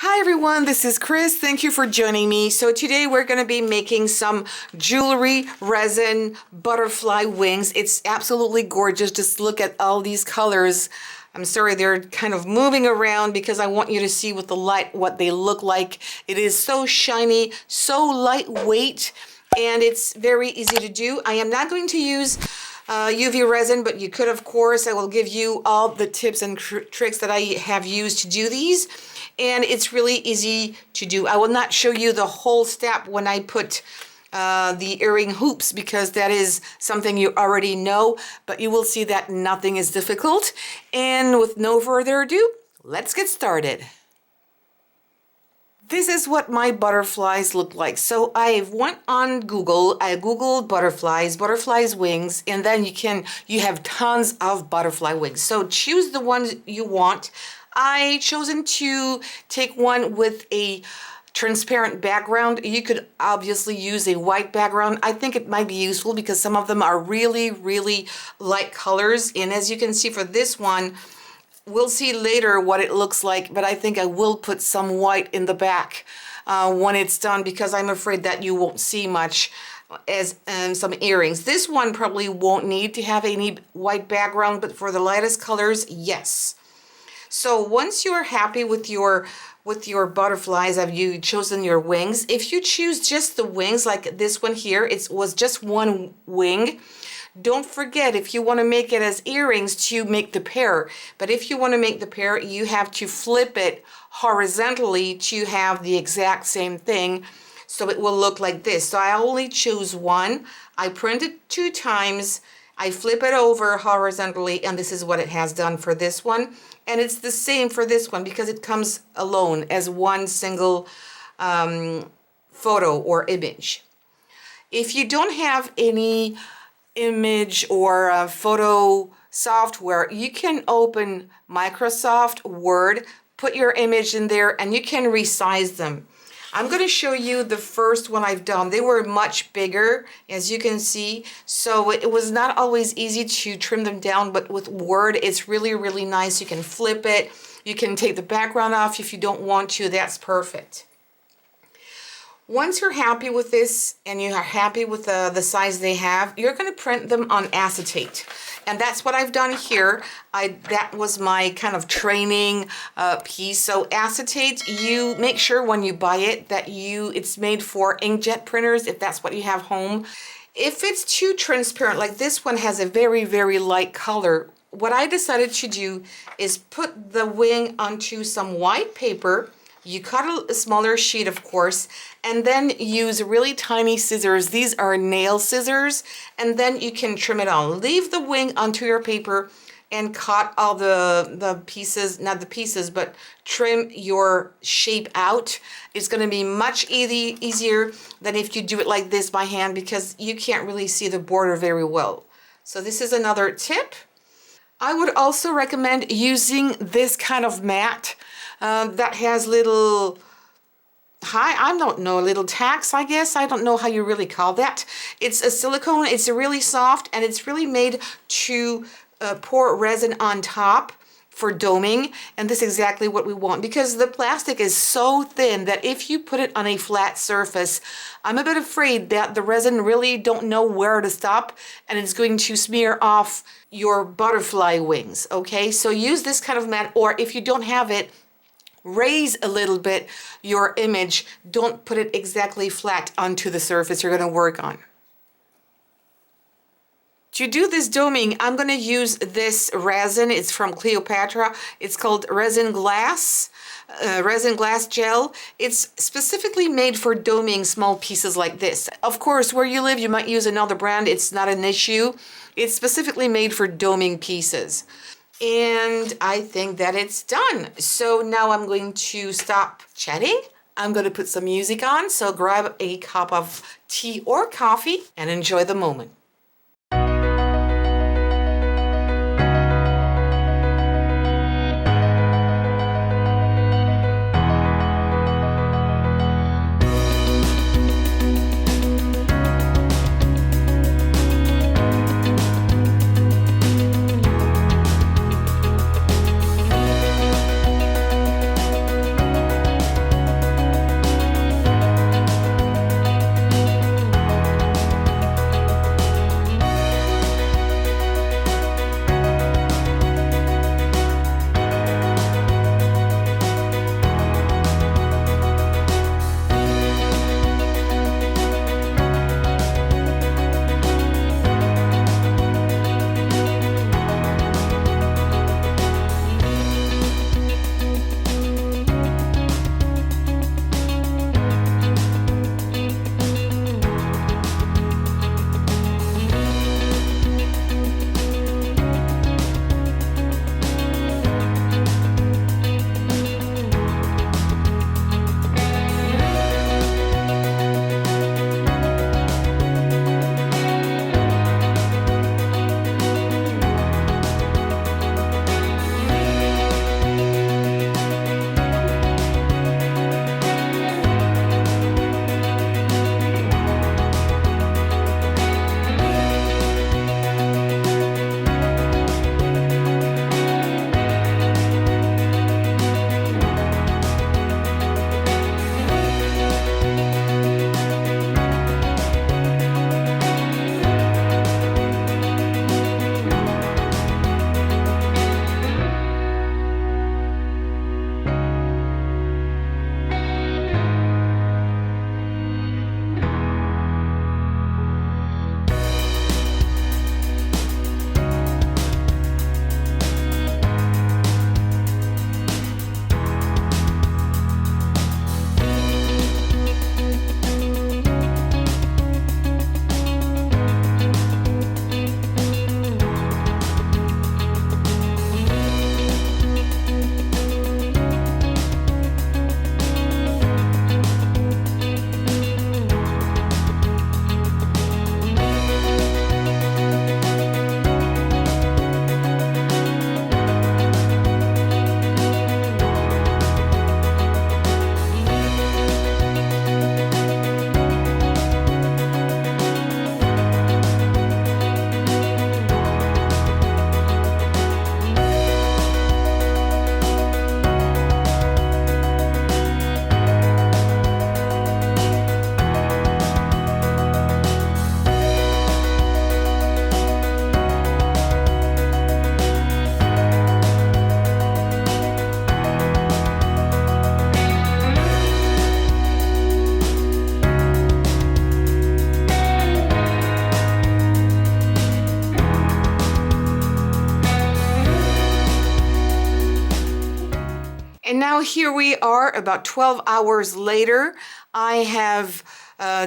Hi everyone, this is Chris. Thank you for joining me. So today we're going to be making some jewelry resin butterfly wings. It's absolutely gorgeous. Just look at all these colors. I'm sorry they're kind of moving around because I want you to see with the light what they look like. It is so shiny, so lightweight, and it's very easy to do. I am not going to use UV resin, but you could, of course. I will give you all the tips and tricks that I have used to do these, and it's really easy to do. I will not show you the whole step when I put the earring hoops because that is something you already know, but you will see that nothing is difficult. And with no further ado, let's get started. This is what my butterflies look like. So I went on Google, I Googled butterflies wings, and then you have tons of butterfly wings. So choose the ones you want. I chosen to take one with a transparent background. You could obviously use a white background. I think it might be useful because some of them are really, really light colors. And as you can see for this one, we'll see later what it looks like, but I think I will put some white in the back when it's done because I'm afraid that you won't see much as some earrings. This one probably won't need to have any white background, but for the lightest colors, yes. So once you're happy with your butterflies, have you chosen your wings? If you choose just the wings, like this one here, it was just one wing. Don't forget, if you want to make it as earrings, to make the pair. But if you want to make the pair, you have to flip it horizontally to have the exact same thing. So it will look like this. So I only choose one. I print it 2 times. I flip it over horizontally, and this is what it has done for this one. And it's the same for this one because it comes alone as one single photo or image. If you don't have any image or photo software, you can open Microsoft Word, put your image in there, and you can resize them. I'm going to show you the first one I've done. They were much bigger, as you can see, so it was not always easy to trim them down, but with Word, it's really, really nice. You can flip it. You can take the background off if you don't want to. That's perfect. Once you're happy with this and you are happy with the size they have, you're going to print them on acetate. And that's what I've done here. That was my kind of training piece. So acetate, you make sure when you buy it that it's made for inkjet printers if that's what you have home. If it's too transparent, like this one has a very, very light color, what I decided to do is put the wing onto some white paper. You cut a smaller sheet, of course, and then use really tiny scissors. These are nail scissors, and then you can trim it on. Leave the wing onto your paper and cut all the pieces, not the pieces, but trim your shape out. It's going to be much easier than if you do it like this by hand because you can't really see the border very well. So this is another tip. I would also recommend using this kind of mat that has little, little tacks, I guess. I don't know how you really call that. It's a silicone. It's really soft, and it's really made to pour resin on top for doming, and this is exactly what we want because the plastic is so thin that if you put it on a flat surface, I'm a bit afraid that the resin really don't know where to stop and it's going to smear off your butterfly wings, okay? So use this kind of mat, or if you don't have it, raise a little bit your image. Don't put it exactly flat onto the surface you're going to work on. To do this doming, I'm going to use this resin. It's from Cleopatra. It's called resin glass gel. It's specifically made for doming small pieces like this. Of course, where you live, you might use another brand. It's not an issue. It's specifically made for doming pieces. And I think that it's done. So now I'm going to stop chatting. I'm going to put some music on. So grab a cup of tea or coffee and enjoy the moment. here we are about 12 hours later. I have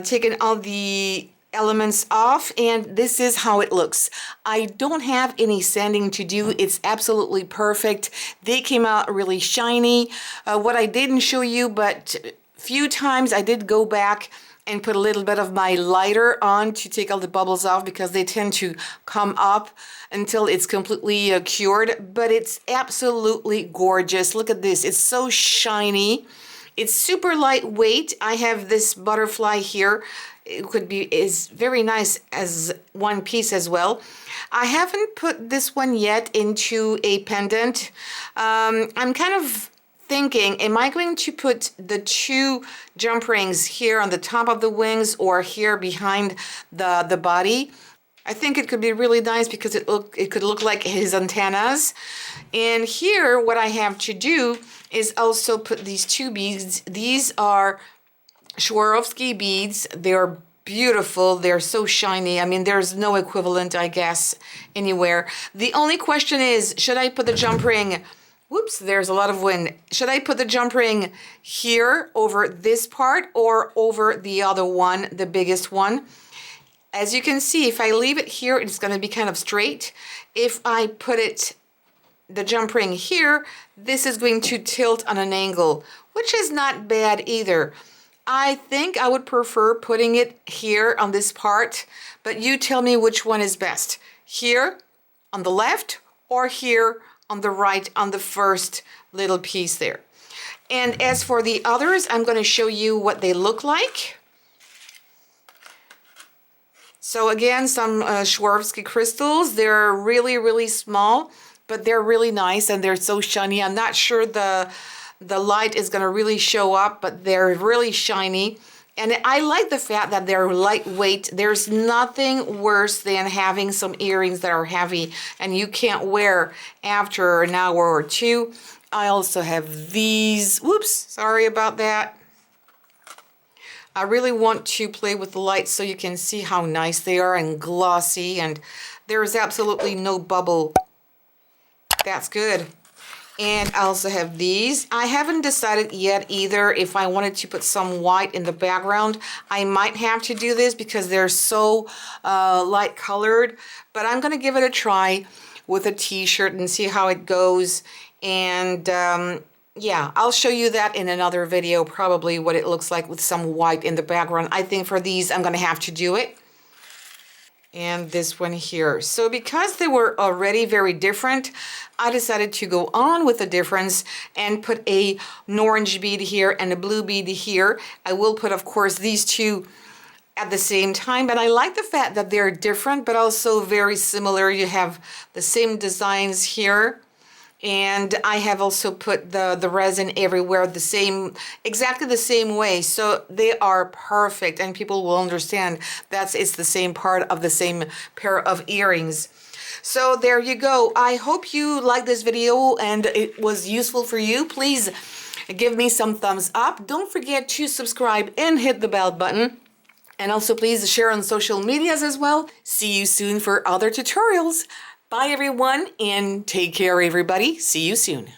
taken all the elements off, and this is how it looks. I don't have any sanding to do. It's absolutely perfect. They came out really shiny. What I didn't show you, but few times I did go back and put a little bit of my lighter on to take all the bubbles off, because they tend to come up until it's completely cured. But it's absolutely gorgeous. Look at this. It's so shiny. It's super lightweight. I have this butterfly here. It could be is very nice as one piece as well. I haven't put this one yet into a pendant. I'm kind of thinking, am I going to put the 2 jump rings here on the top of the wings or here behind the body? I think it could be really nice because it could look like his antennas. And here what I have to do is also put these 2 beads. These are Swarovski beads. They're beautiful. They're so shiny. I mean, there's no equivalent, I guess, anywhere. The only question is, should I put the jump ring, whoops, there's a lot of wind. Should I put the jump ring here over this part or over the other one, the biggest one? As you can see, if I leave it here, it's going to be kind of straight. If I put the jump ring here, this is going to tilt on an angle, which is not bad either. I think I would prefer putting it here on this part, but you tell me which one is best. Here on the left or here on the right on the first little piece there. And as for the others, I'm going to show you what they look like. So again, some Swarovski crystals. They're really, really small, but they're really nice and they're so shiny. I'm not sure the light is going to really show up, but they're really shiny. And I like the fact that they're lightweight. There's nothing worse than having some earrings that are heavy and you can't wear after an hour or 2. I also have these. Whoops, sorry about that. I really want to play with the lights so you can see how nice they are and glossy, and there is absolutely no bubble. That's good. And I also have these. I haven't decided yet either if I wanted to put some white in the background. I might have to do this because they're so light colored, but I'm going to give it a try with a t-shirt and see how it goes. And yeah, I'll show you that in another video, probably what it looks like with some white in the background. I think for these, I'm going to have to do it. And this one here. So because they were already very different, I decided to go on with the difference and put an orange bead here and a blue bead here. I will put, of course, these 2 at the same time, but I like the fact that they're different but also very similar. You have the same designs here. And I have also put the resin everywhere exactly the same way. So they are perfect and people will understand that it's the same part of the same pair of earrings. So there you go. I hope you liked this video and it was useful for you. Please give me some thumbs up. Don't forget to subscribe and hit the bell button. And also please share on social medias as well. See you soon for other tutorials. Bye everyone, and take care everybody. See you soon.